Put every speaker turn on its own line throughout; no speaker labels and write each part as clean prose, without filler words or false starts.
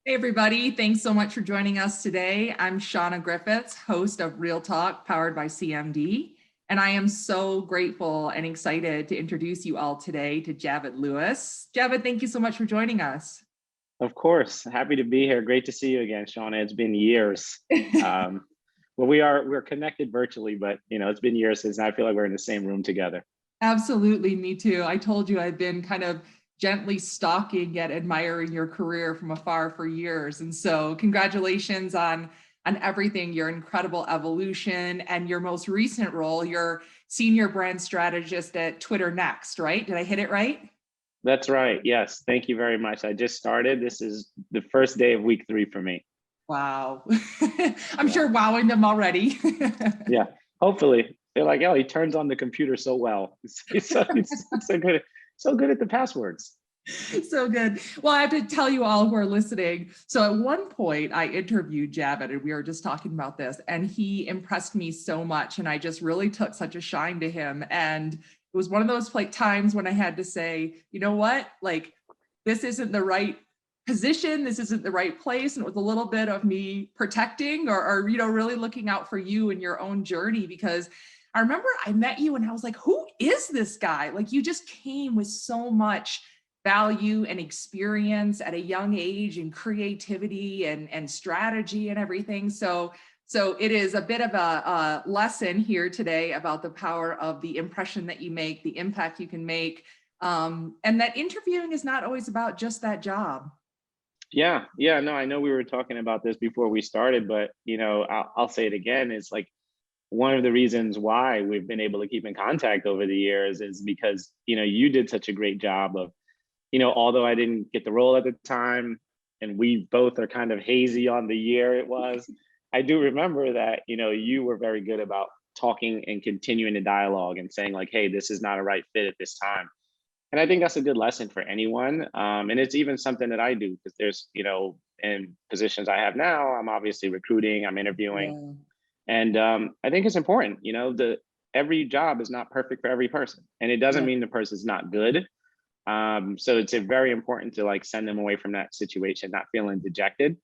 Hey, everybody. Thanks so much for joining us today. I'm Shauna Griffiths, host of Real Talk powered by CMD. And I am so grateful and excited to introduce you all today to Javid Lewis. Javid, thank you so much for joining us.
Of course, happy to be here. Great to see you again, Shauna. It's been years. Um, well, we're connected virtually, but it's been years since I feel like we're in the same room together.
Absolutely, me too. I told you I've been kind of gently stalking yet admiring your career from afar for years. And so congratulations on everything, your incredible evolution and your most recent role, your senior brand strategist at Twitter Next, right? Did I hit it right?
That's right. Yes. Thank you very much. I just started. This is the first day of week 3 for me.
Wow. I'm
Yeah.
sure wowing them already.
Yeah. Hopefully. They're like, oh, he turns on the computer so well. He's so good at the passwords.
So good. Well, I have to tell you all who are listening. So at one point I interviewed Javid and we were just talking about this and he impressed me so much and I just really took such a shine to him. And it was one of those times when I had to say, you know what, like this isn't the right position. This isn't the right place. And it was a little bit of me protecting or really looking out for you and your own journey because I remember I met you and I was like, who is this guy? Like you just came with so much value and experience at a young age and creativity and strategy and everything. So it is a bit of a lesson here today about the power of the impression that you make, the impact you can make, and that interviewing is not always about just that job.
Yeah. Yeah. No, I know we were talking about this before we started, but I'll say it again. It's like one of the reasons why we've been able to keep in contact over the years is because you did such a great job of although I didn't get the role at the time, and we both are kind of hazy on the year it was, I do remember that, you were very good about talking and continuing the dialogue and saying like, hey, this is not a right fit at this time. And I think that's a good lesson for anyone. And it's even something that I do because there's, in positions I have now, I'm obviously recruiting, I'm interviewing.
Yeah.
And I think it's important, every job is not perfect for every person. And it doesn't
Yeah.
mean the person's not good. So it's very important to like send them away from that situation, not feeling dejected,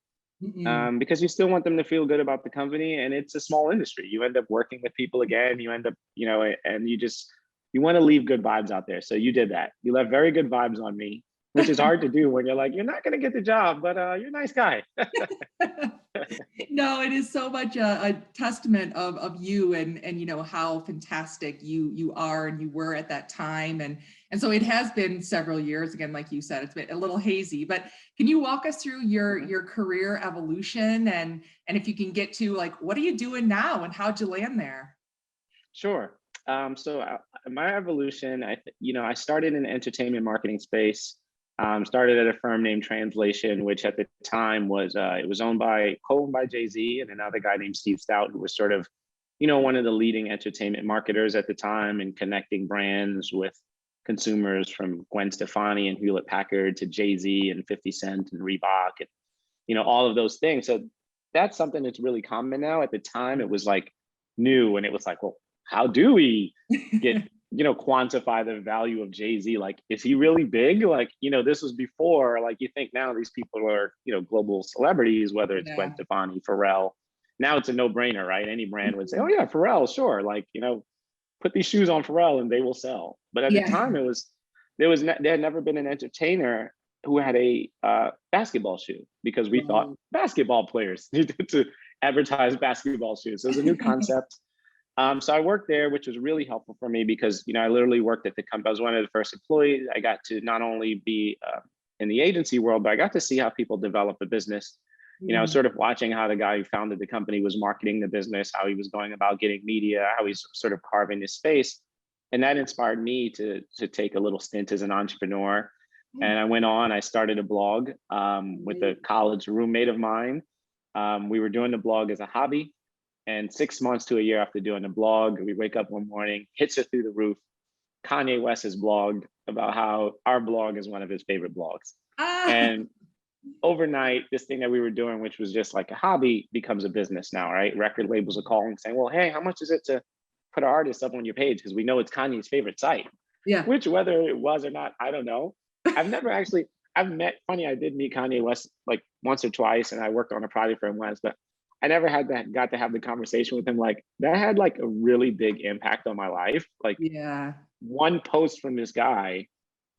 Mm-mm.
because you still want them to feel good about the company. And it's a small industry. You end up working with people again. You end up, and you want to leave good vibes out there. So you did that. You left very good vibes on me, which is hard to do when you're like, you're not going to get the job, but you're a nice guy.
No, it is so much a testament of you and how fantastic you are and you were at that time and so it has been several years again, like you said, it's been a little hazy, but can you walk us through your career evolution and if you can get to like what are you doing now and how'd you land there?
Sure. My evolution, I started in the entertainment marketing space. Started at a firm named Translation, which at the time was it was co-owned by Jay-Z and another guy named Steve Stout, who was sort of, one of the leading entertainment marketers at the time and connecting brands with consumers from Gwen Stefani and Hewlett Packard to Jay-Z and 50 Cent and Reebok and all of those things. So that's something that's really common now. At the time, it was like new, and it was like, well, how do we get quantify the value of Jay-Z? Like, is he really big? Like, this was before, like you think now these people are, global celebrities, whether it's Gwen
Yeah.
Stefani, Pharrell. Now it's a no-brainer, right? Any brand would say, oh yeah, Pharrell, sure. Like, put these shoes on Pharrell and they will sell. But at the
Yeah.
time there had never been an entertainer who had a basketball shoe because we thought
Wow.
basketball players needed to advertise basketball shoes. So it was a new concept. So I worked there, which was really helpful for me because I literally worked at the company. I was one of the first employees. I got to not only be in the agency world, but I got to see how people develop a business.
Mm.
Sort of watching how the guy who founded the company was marketing the business, how he was going about getting media, how he's sort of carving this space, and that inspired me to take a little stint as an entrepreneur. And I went on. I started a blog with a college roommate of mine. We were doing the blog as a hobby. And 6 months to a year after doing the blog, we wake up one morning, hits it through the roof. Kanye West has blogged about how our blog is one of his favorite blogs.
Ah.
And overnight, this thing that we were doing, which was just like a hobby, becomes a business now, right? Record labels are calling saying, well, hey, how much is it to put our artist up on your page? Because we know it's Kanye's favorite site,
Yeah.
which whether it was or not, I don't know. I've never actually, funny, I did meet Kanye West like once or twice, and I worked on a project for him once, but I never got to have the conversation with him. Like that had like a really big impact on my life. Like
Yeah.
one post from this guy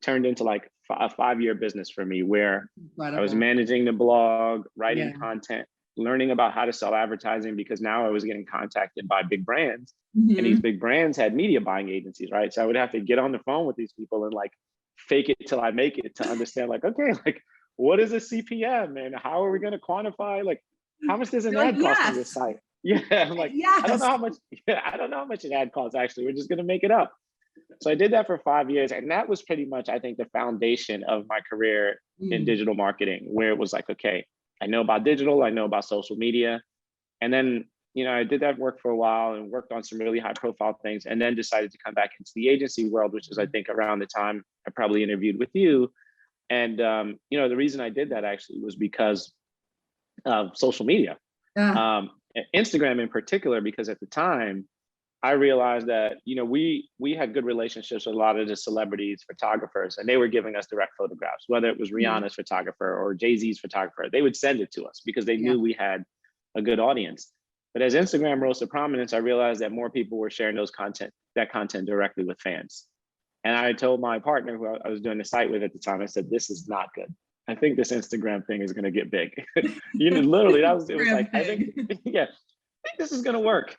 turned into like a 5-year business for me, where I was
Incredible.
managing the blog, writing
Yeah.
content, learning about how to sell advertising, because now I was getting contacted by big brands, and these
Hmm.
big brands had media buying agencies, right? So I would have to get on the phone with these people and like fake it till I make it to understand like, okay, like what is a CPM and how are we going to quantify like how much does an
You're like,
ad cost on this
yes,
site? Yeah, I'm like, I don't
yes.
know how much, yeah, I don't know how much an ad costs actually. We're just going to make it up. So I did that for 5 years. And that was pretty much, I think, the foundation of my career in
Mm,
digital marketing, where it was like, okay, I know about digital, I know about social media. And then, I did that work for a while and worked on some really high profile things, and then decided to come back into the agency world, which is, I think, around the time I probably interviewed with you. And, the reason I did that actually was because of social media,
yeah.
Instagram in particular, because at the time, I realized that we had good relationships with a lot of the celebrities, photographers, and they were giving us direct photographs, whether it was
Mhm.
Rihanna's photographer or Jay-Z's photographer. They would send it to us because they
Yeah.
knew we had a good audience. But as Instagram rose to prominence, I realized that more people were sharing that content directly with fans. And I told my partner, who I was doing the site with at the time, I said, "This is not good. I think this Instagram thing is going to get big." Literally, it was like,
Instagram
I think,
thing.
yeah, I think this is going to work.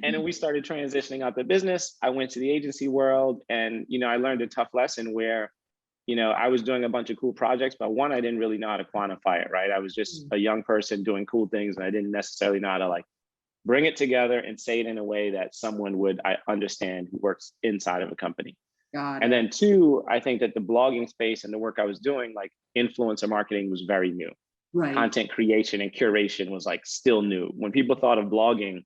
And then we started transitioning out the business. I went to the agency world, and I learned a tough lesson where I was doing a bunch of cool projects, but one, I didn't really know how to quantify it, right? I was just a young person doing cool things, and I didn't necessarily know how to like bring it together and say it in a way that someone would I understand who works inside of a company.
Got
And
it.
then two, I think that the blogging space and the work I was doing, like influencer marketing, was very new.
Right.
Content creation and curation was like still new. When people thought of blogging,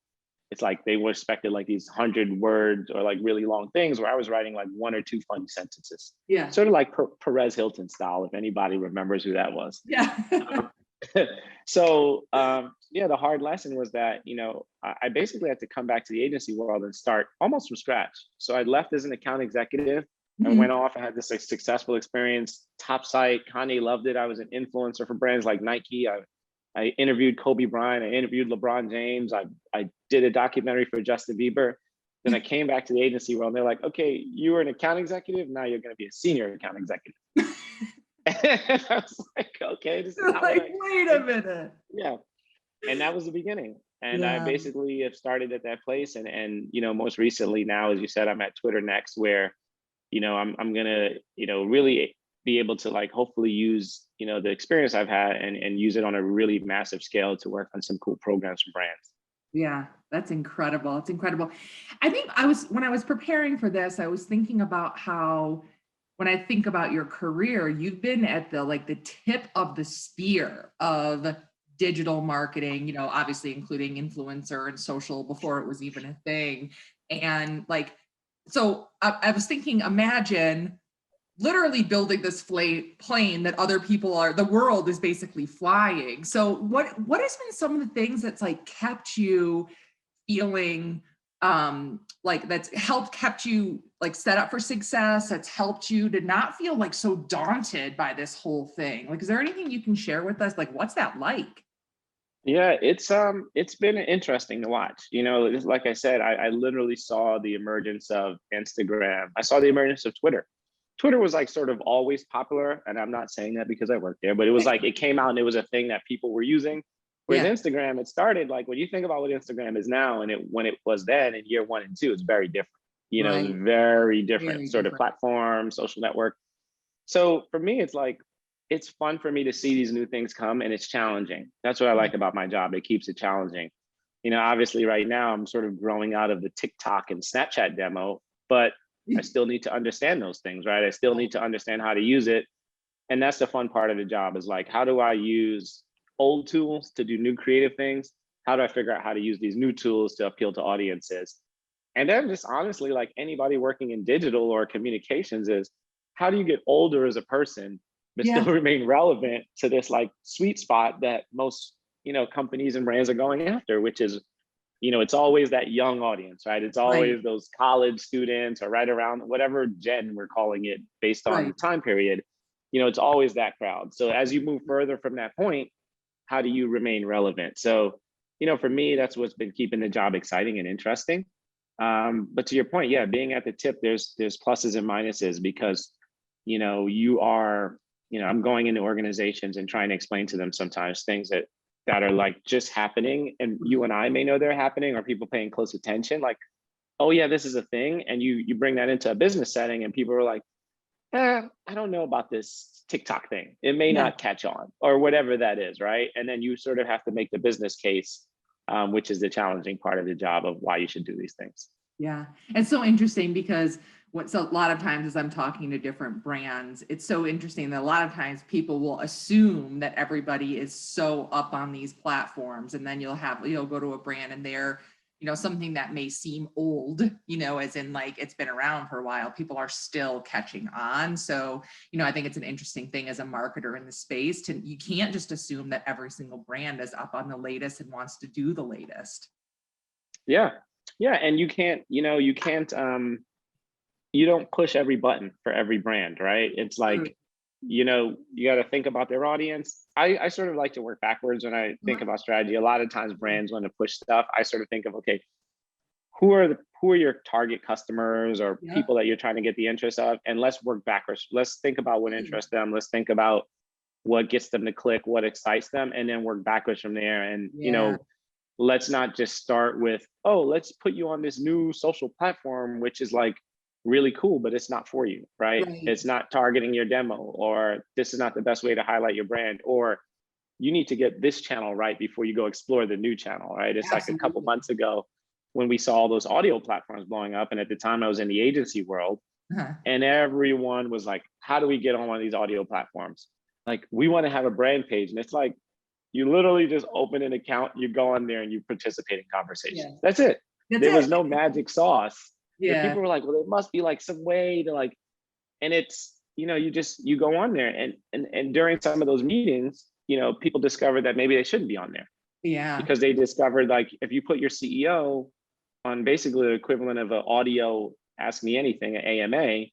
it's like they were expected like these 100 words or like really long things, where I was writing like one or two funny sentences,
Yeah.
sort of like Perez Hilton style, if anybody remembers who that was.
Yeah.
Um, so yeah, the hard lesson was that I basically had to come back to the agency world and start almost from scratch. So I left as an account executive and
Mhm.
went off. I had this like, successful experience, top site. Kanye loved it. I was an influencer for brands like Nike. I interviewed Kobe Bryant. I interviewed LeBron James. I did a documentary for Justin Bieber. Then I came back to the agency world, and they're like, "Okay, you were an account executive. Now you're going to be a senior account executive." And I was like, "Okay, this is
You're
not what
like,
I."
wait a
And
minute.
yeah, and that was the beginning. And I
Yeah.
basically have started at that place, and most recently now, as you said, I'm at Twitter Next, where I'm gonna really be able to like hopefully use the experience I've had and use it on a really massive scale to work on some cool programs for brands.
Yeah, that's incredible. It's incredible. I think when I was preparing for this, I was thinking about how when I think about your career, you've been at the tip of the spear of digital marketing, obviously including influencer and social before it was even a thing. And like, so I was thinking, imagine literally building this plane that other people the world is basically flying. So what has been some of the things that's like kept you feeling like that's helped kept you like set up for success, that's helped you to not feel like so daunted by this whole thing? Like, is there anything you can share with us? Like, what's that like?
Yeah, it's been interesting to watch. Like I said, I literally saw the emergence of Instagram. I saw the emergence of Twitter. Twitter was like sort of always popular, and I'm not saying that because I worked there, but it was like it came out and it was a thing that people were using. Whereas
Yeah.
Instagram, it started like when you think about what Instagram is now, and when it was then in year one and two, it's very different. It's
Right.
very different
Very
sort of
different.
platform, social network. So for me, it's like it's fun for me to see these new things come, and it's challenging. That's what I like about my job. It keeps it challenging. Obviously right now I'm sort of growing out of the TikTok and Snapchat demo, but I still need to understand those things, right? I still need to understand how to use it. And that's the fun part of the job, is like, how do I use old tools to do new creative things? How do I figure out how to use these new tools to appeal to audiences? And then just honestly, like anybody working in digital or communications, is how do you get older as a person but still
Yeah.
remain relevant to this like sweet spot that most companies and brands are going after, which is it's always that young audience, right? It's
Right.
always those college students, or right around whatever gen we're calling it based on the
Right.
time period. it's always that crowd. So as you move further from that point, how do you remain relevant? So, for me, that's what's been keeping the job exciting and interesting. But to your point, yeah, being at the tip, there's pluses and minuses because, you are, I'm going into organizations and trying to explain to them sometimes things that are like just happening, and you and I may know they're happening, or people paying close attention, like, oh yeah, this is a thing. And you bring that into a business setting and people are like, I don't know about this TikTok thing. It may
Yeah.
not catch on or whatever that is, right? And then you sort of have to make the business case, which is the challenging part of the job of why you should do these things.
Yeah. It's so interesting because so a lot of times as I'm talking to different brands, it's so interesting that a lot of times people will assume that everybody is so up on these platforms. And then you'll go to a brand and they're, something that may seem old, as in like it's been around for a while, people are still catching on. So, I think it's an interesting thing as a marketer in the space you can't just assume that every single brand is up on the latest and wants to do the latest.
Yeah. Yeah. And you can't, you don't push every button for every brand, right? It's like, you got to think about their audience. I sort of like to work backwards when I think about strategy. A lot of times brands want to push stuff. I sort of think of, okay, who are your target customers or people that you're trying to get the interest of? And let's work backwards. Let's think about what interests them. Let's think about what gets them to click, what excites them, and then work backwards from there. And, let's not just start with, oh, let's put you on this new social platform, which is like really cool, but it's not for you, right? It's not targeting your demo, or this is not the best way to highlight your brand, or you need to get this channel right before you go explore the new channel, right? It's like a couple months ago when we saw all those audio platforms blowing up. And at the time I was in the agency world, and everyone was like, how do we get on one of these audio platforms? Like, we want to have a brand page. And it's like, you literally just open an account, you go on there and you participate in conversations. That's it. There was no magic sauce. But people were like, well, there must be like some way to like, and it's, you go on there and during some of those meetings, people discovered that maybe they shouldn't be on there.
Yeah.
Because they discovered, like, if you put your CEO on basically the equivalent of an audio Ask Me Anything, an AMA,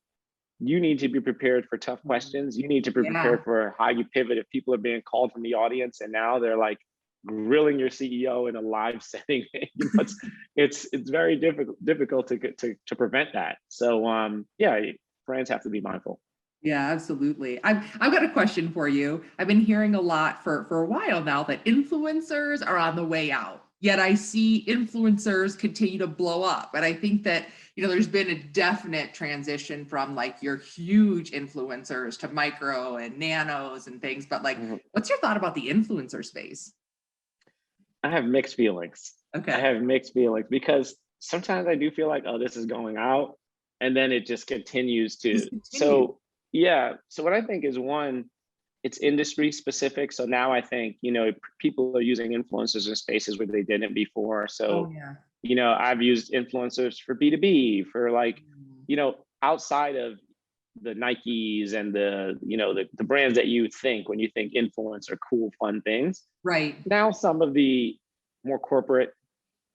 you need to be prepared for tough questions. You need to be prepared for how you pivot if people are being called from the audience and now they're like grilling your CEO in a live setting. It's very difficult to prevent that. So brands have to be mindful.
Yeah, absolutely. I've got a question for you. I've been hearing a lot for a while now that influencers are on the way out. Yet I see influencers continue to blow up. And I think that, there's been a definite transition from like your huge influencers to micro and nanos and things. But like, what's your thought about the influencer space?
I have mixed feelings.
Okay.
I have mixed feelings because sometimes I do feel like, oh, this is going out. And then it just continues to. So what I think is, one, it's industry specific. So now I think, people are using influencers in spaces where they didn't before. So, I've used influencers for B2B, for like, outside of the Nikes and the brands that you think when you think influence are cool, fun things.
Right.
Now, some of the more corporate,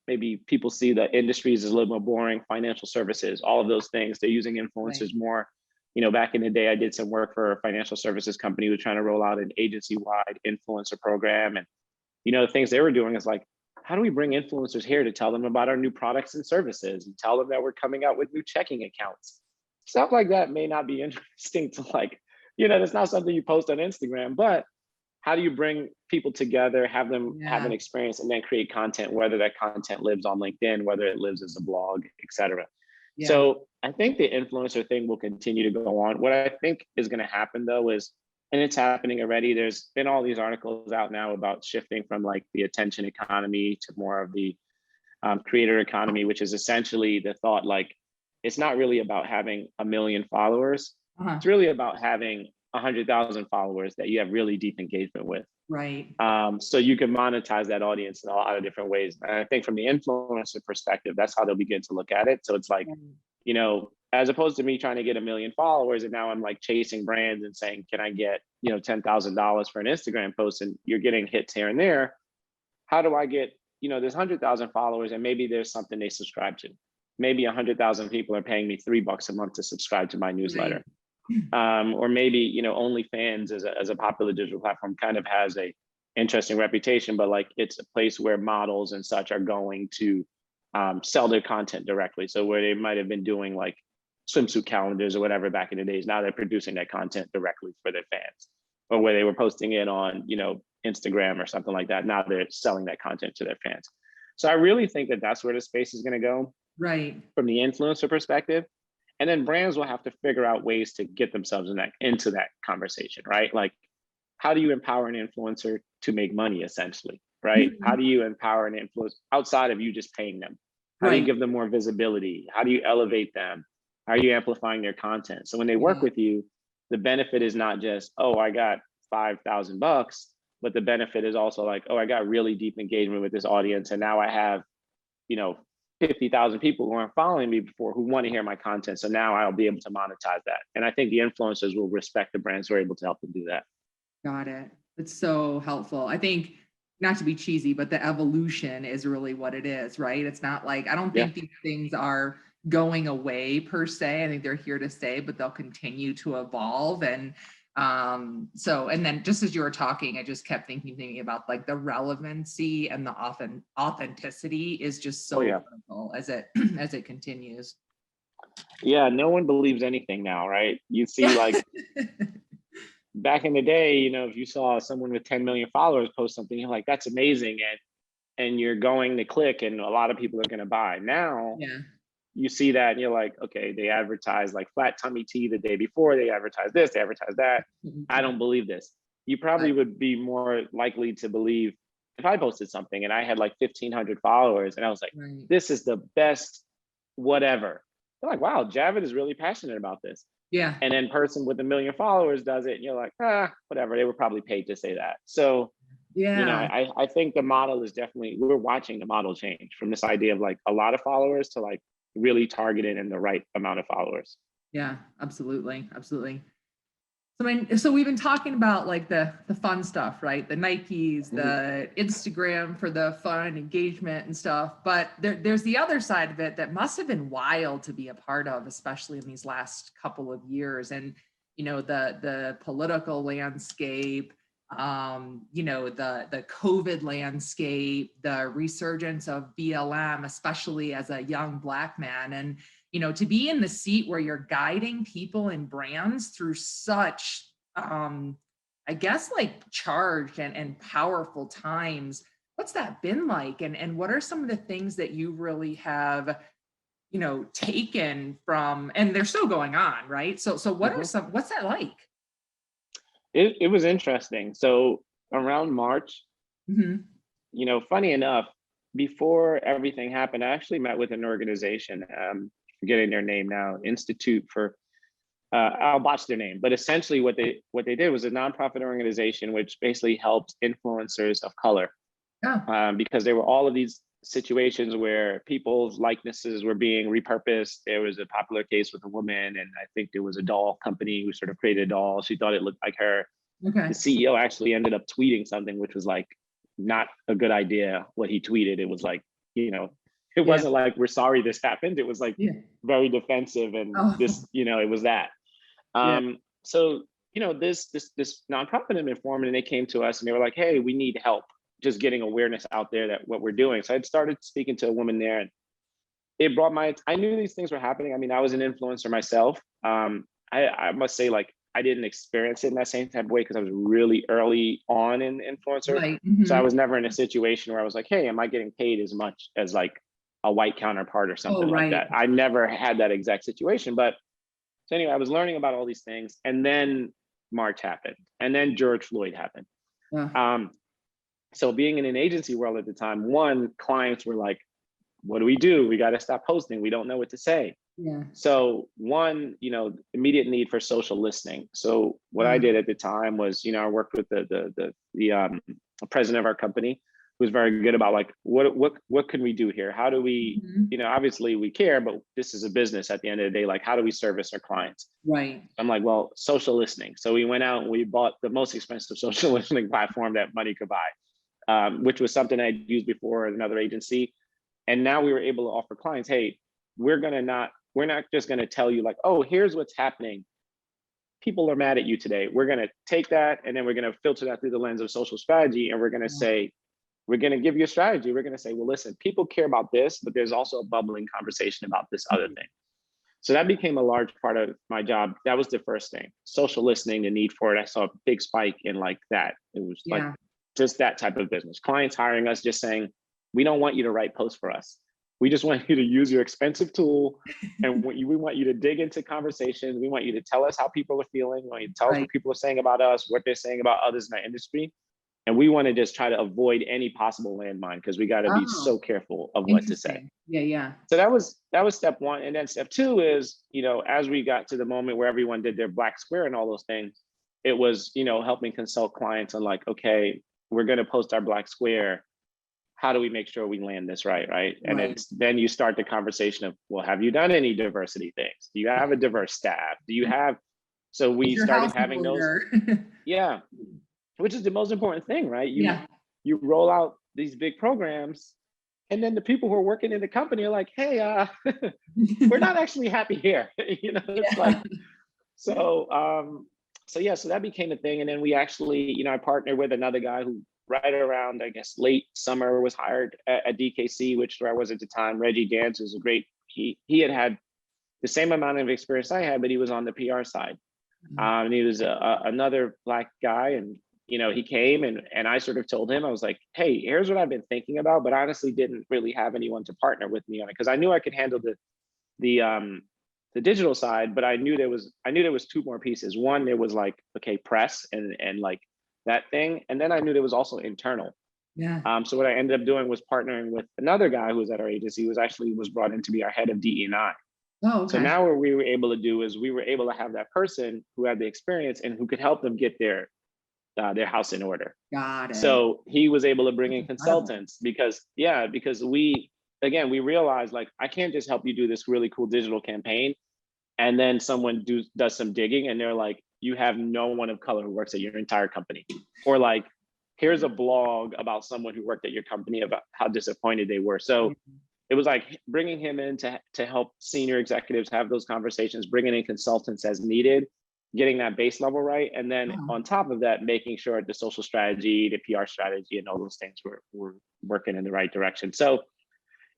maybe people see the industries as a little more boring, financial services, all of those things, they're using influencers more. Back in the day, I did some work for a financial services company who was trying to roll out an agency-wide influencer program. And, the things they were doing is like, how do we bring influencers here to tell them about our new products and services and tell them that we're coming out with new checking accounts? Stuff like that may not be interesting to like, that's not something you post on Instagram, but how do you bring people together, have them have an experience, and then create content, whether that content lives on LinkedIn, whether it lives as a blog, et cetera. So I think the influencer thing will continue to go on. What I think is going to happen though is, and it's happening already, there's been all these articles out now about shifting from like the attention economy to more of the creator economy, which is essentially the thought, like, it's not really about having 1 million followers. It's really about having 100,000 followers that you have really deep engagement with.
Right.
So you can monetize that audience in a lot of different ways. And I think from the influencer perspective, that's how they'll begin to look at it. So it's like, as opposed to me trying to get 1 million followers, and now I'm like chasing brands and saying, can I get, $10,000 for an Instagram post? And you're getting hits here and there. How do I get, there's 100,000 followers and maybe there's something they subscribe to. Maybe 100,000 people are paying me $3 a month to subscribe to my newsletter. or maybe, OnlyFans as a popular digital platform kind of has a interesting reputation, but like it's a place where models and such are going to sell their content directly. So where they might have been doing like swimsuit calendars or whatever back in the days, now they're producing that content directly for their fans. Or where they were posting it on, Instagram or something like that. Now they're selling that content to their fans. So I really think that that's where the space is going to go.
Right.
From the influencer perspective. And then brands will have to figure out ways to get themselves into that conversation, right? Like, how do you empower an influencer to make money, essentially, right?
Mhm.
How do you empower an influencer outside of you just paying them? How do you
Right.
give them more visibility? How do you elevate them? How are you amplifying their content? So when they work
Yeah.
with you, the benefit is not just, oh, I got $5,000, but the benefit is also like, oh, I got really deep engagement with this audience, and now I have, you know, 50,000 people who aren't following me before who want to hear my content. So now I'll be able to monetize that. And I think the influencers will respect the brands who are able to help them do that.
Got it. It's so helpful. I think, not to be cheesy, but the evolution is really what it is, right? It's not like, I don't
Yeah.
think these things are going away per se. I think they're here to stay, but they'll continue to evolve. And and then just as you were talking, I just kept thinking about like the relevancy and the authenticity is just
Oh
so
yeah.
critical as it as it continues.
Yeah. No one believes anything now, right? You see,
Yeah.
like back in the day, if you saw someone with 10 million followers post something, you're like, that's amazing. And you're going to click and a lot of people are going to buy. Now
Yeah.
you see that and you're like, okay, they advertise like flat tummy tea the day before, they advertise this, they advertise that. I don't believe this. You probably
But
would be more likely to believe if I posted something and I had like 1,500 followers and I was like,
right.
this is the best whatever. They're like, wow, Javid is really passionate about this.
Yeah.
And then person with 1 million followers does it and you're like, whatever, they were probably paid to say that. So
Yeah.
I think the model is definitely, we're watching the model change from this idea of like a lot of followers to like really targeted and the right amount of followers.
Yeah, absolutely. Absolutely. So, I mean, so we've been talking about like the fun stuff, right? The Nikes,
Mhm.
the Instagram for the fun engagement and stuff. But there's the other side of it that must have been wild to be a part of, especially in these last couple of years. And the political landscape, the COVID landscape, the resurgence of BLM, especially as a young Black man, and to be in the seat where you're guiding people and brands through such I guess like charged and powerful times. What's that been like? And what are some of the things that you really have taken from, and they're still going on, right? So
Mhm.
what's that like?
It was interesting. So around March,
Hmm.
funny enough, before everything happened, I actually met with an organization, forgetting their name now, Institute for I'll botch their name, but essentially what they did was a nonprofit organization which basically helped influencers of color,
Oh,
because there were all of these situations where people's likenesses were being repurposed. There was a popular case with a woman, and I think there was a doll company who sort of created a doll. She thought it looked like her. The
okay.
CEO actually ended up tweeting something which was like not a good idea. What he tweeted, it was like, it
Yeah.
wasn't like we're sorry this happened. It was like
Yeah.
very defensive, and
Oh,
this, it was that.
yeah.
So this nonprofit had been formed, and they came to us and they were like, "Hey, we need help just getting awareness out there that what we're doing." So I'd started speaking to a woman there, and it brought I knew these things were happening. I mean, I was an influencer myself. I must say, like, I didn't experience it in that same type of way because I was really early on in influencer.
Right.
So I
Hmm.
was never in a situation where I was like, "Hey, am I getting paid as much as like a white counterpart or
Oh,
something like
right.
that?" I never had that exact situation, but so anyway, I was learning about all these things, and then March happened, and then George Floyd happened.
Yeah.
Um, so being in an agency world at the time, one, clients were like, "What do we do? We got to stop posting. We don't know what to say."
Yeah.
So one, immediate need for social listening. So what I
Uh,
did at the time was, I worked with the president of our company, who was very good about like, what can we do here? How do we,
mhm.
obviously we care, but this is a business at the end of the day. Like, how do we service our clients?
Right.
I'm like, well, social listening. So we went out and we bought the most expensive social listening platform that money could buy, which was something I'd used before at another agency. And now we were able to offer clients, hey, we're not just going to tell you like, oh, here's what's happening people are mad at you today. We're going to take that and then we're going to filter that through the lens of social strategy. And we're going to say, we're going to give you a strategy. We're going to say, well, listen, people care about this, but there's also a bubbling conversation about this other thing. So that became a large part of my job. That was the first thing. Social listening, the need for it. I saw a big spike in like that. It was like just that type of business. Clients hiring us, just saying, we don't want you to write posts for us. We just want you to use your expensive tool, and we want you to dig into conversations. We want you to tell us how people are feeling. We want you to tell us what people are saying about us, what they're saying about others in our industry. And we want to just try to avoid any possible landmine because we got to be so careful of what to say.
Yeah.
So that was step one. And then step two is, as we got to the moment where everyone did their black square and all those things, it was, helping consult clients on like, okay, we're going to post our black square. How do we make sure we land this right? And then you start the conversation of, well, have you done any diversity things? Do you have a diverse staff? Do you have, so we started having those, which is the most important thing, right? You roll out these big programs, and then the people who are working in the company are like, hey, we're not actually happy here. It's like, so that became a thing. And then we actually, I partnered with another guy who right around, I guess, late summer was hired at DKC, which where I was at the time. Reggie Gantz was a great, he had the same amount of experience I had, but he was on the PR side. And he was another Black guy. And, he came and I sort of told him, I was like, hey, here's what I've been thinking about, but honestly didn't really have anyone to partner with me on it. Cause I knew I could handle the digital side, but I knew there was two more pieces. One, there was like, okay, press and like that thing. And then I knew there was also internal. So what I ended up doing was partnering with another guy who was at our agency, who was brought in to be our head of DE&I.
Oh, okay.
So now what we were able to do is we were able to have that person who had the experience and who could help them get their house in order.
Got it.
So he was able to bring in consultants because we realized like, I can't just help you do this really cool digital campaign. And then someone does some digging and they're like, you have no one of color who works at your entire company. Or like, here's a blog about someone who worked at your company about how disappointed they were. So it was like bringing him in to help senior executives have those conversations, bringing in consultants as needed, getting that base level right. And then on top of that, making sure the social strategy, the PR strategy, and all those things were working in the right direction. So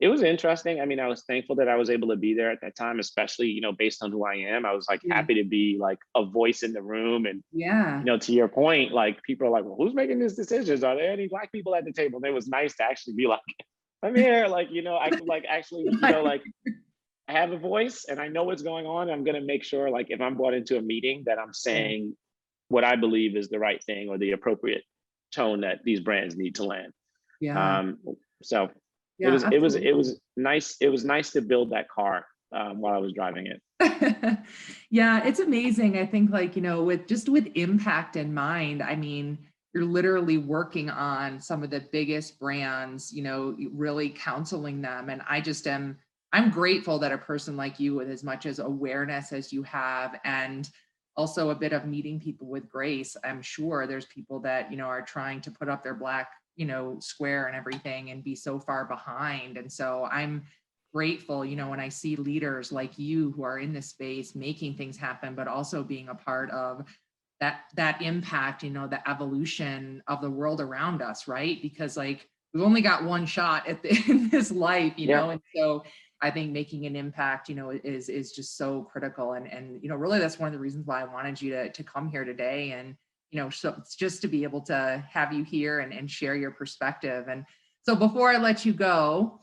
it was interesting. I mean, I was thankful that I was able to be there at that time, especially, based on who I am. I was like happy to be like a voice in the room. And, to your point, like people are like, well, who's making these decisions? Are there any Black people at the table? And it was nice to actually be like, I'm here. Like, I could like actually, like I have a voice and I know what's going on. I'm going to make sure like if I'm brought into a meeting that I'm saying what I believe is the right thing or the appropriate tone that these brands need to land. So it was nice. It was nice to build that car while I was driving it.
Yeah, it's amazing. I think like, with impact in mind, I mean, you're literally working on some of the biggest brands, really counseling them. And I'm grateful that a person like you with as much as awareness as you have, and also a bit of meeting people with grace. I'm sure there's people that, are trying to put up their black, square and everything and be so far behind. And so I'm grateful, when I see leaders like you who are in this space making things happen, but also being a part of that impact, the evolution of the world around us, right? Because like we've only got one shot in this life, and so I think making an impact, is just so critical. And really that's one of the reasons why I wanted you to come here today. And, so it's just to be able to have you here and share your perspective. And so before I let you go,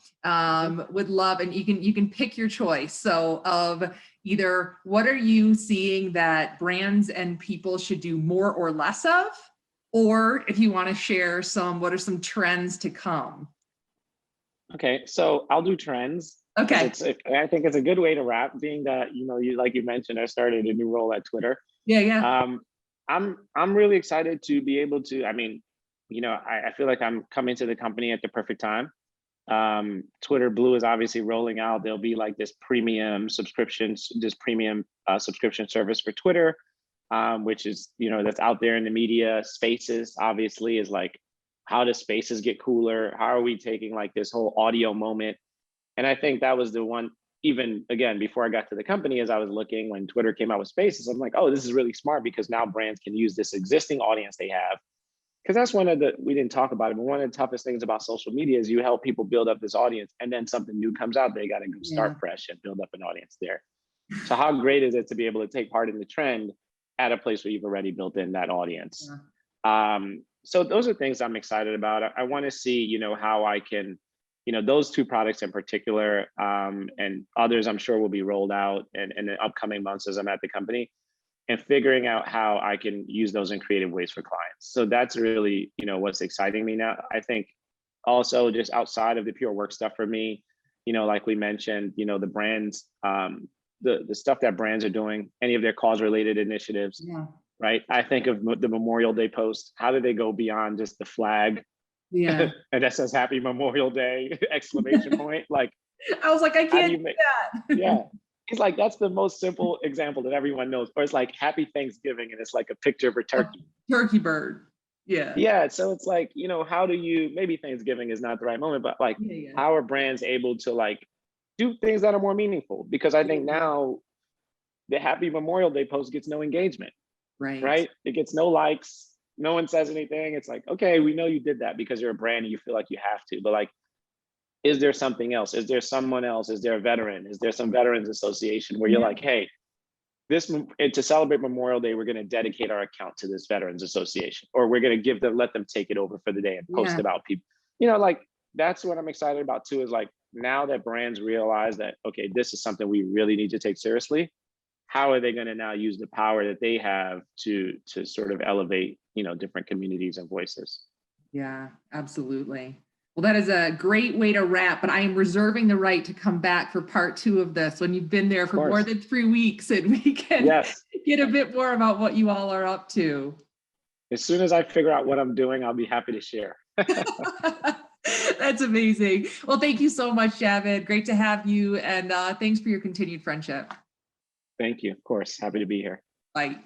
would love, and you can pick your choice. So of either what are you seeing that brands and people should do more or less of, or if you want to share what are some trends to come? Okay,
so I'll do trends.
Okay.
I think it's a good way to wrap, being that, like you mentioned, I started a new role at Twitter.
Yeah.
I'm really excited to be able to, I feel like I'm coming to the company at the perfect time. Twitter Blue is obviously rolling out. There'll be like this premium subscription service for Twitter, which is, that's out there in the media. Spaces obviously is like, how does Spaces get cooler? How are we taking like this whole audio moment? And I think that was the one even again, before I got to the company, as I was looking when Twitter came out with Spaces, I'm like, oh, this is really smart because now brands can use this existing audience they have. Because that's one of the, we didn't talk about it, but one of the toughest things about social media is you help people build up this audience, and then something new comes out, they got to go start fresh and build up an audience there. So how great is it to be able to take part in the trend at a place where you've already built in that audience? So those are things I'm excited about. I want to see, you know, how I can, you know, those two products in particular, and others I'm sure will be rolled out in the upcoming months as I'm at the company, and figuring out how I can use those in creative ways for clients. So that's really, you know, what's exciting me now. I think also just outside of the pure work stuff for me, you know, like we mentioned, you know, the brands, the stuff that brands are doing, any of their cause related initiatives, right? I think of the Memorial Day post. How do they go beyond just the flag? And that says Happy Memorial Day, exclamation point. Like,
I was like, I can't do that.
Yeah. It's like, that's the most simple example that everyone knows. Or it's like Happy Thanksgiving, and it's like a picture of a turkey.
Turkey bird.
Yeah. So it's like, you know, how do you, maybe Thanksgiving is not the right moment, but like, how are brands able to like do things that are more meaningful? Because I think now the Happy Memorial Day post gets no engagement, right? It gets no likes. No one says anything. It's like, okay, we know you did that because you're a brand and you feel like you have to, but like, is there something else? Is there someone else? Is there a veteran? Is there some veterans association where you're like, hey, this, to celebrate Memorial Day, we're going to dedicate our account to this veterans association, or we're going to let them take it over for the day and post about people. You know, like, that's what I'm excited about too, is like, now that brands realize that, okay, this is something we really need to take seriously, how are they going to now use the power that they have to sort of elevate, you know, different communities and voices?
Yeah, absolutely. Well, that is a great way to wrap, but I am reserving the right to come back for part 2 of this when you've been there for more than 3 weeks, and we can get a bit more about what you all are up to.
As soon as I figure out what I'm doing, I'll be happy to share.
That's amazing. Well, thank you so much, Javid. Great to have you, and thanks for your continued friendship.
Thank you. Of course. Happy to be here.
Bye.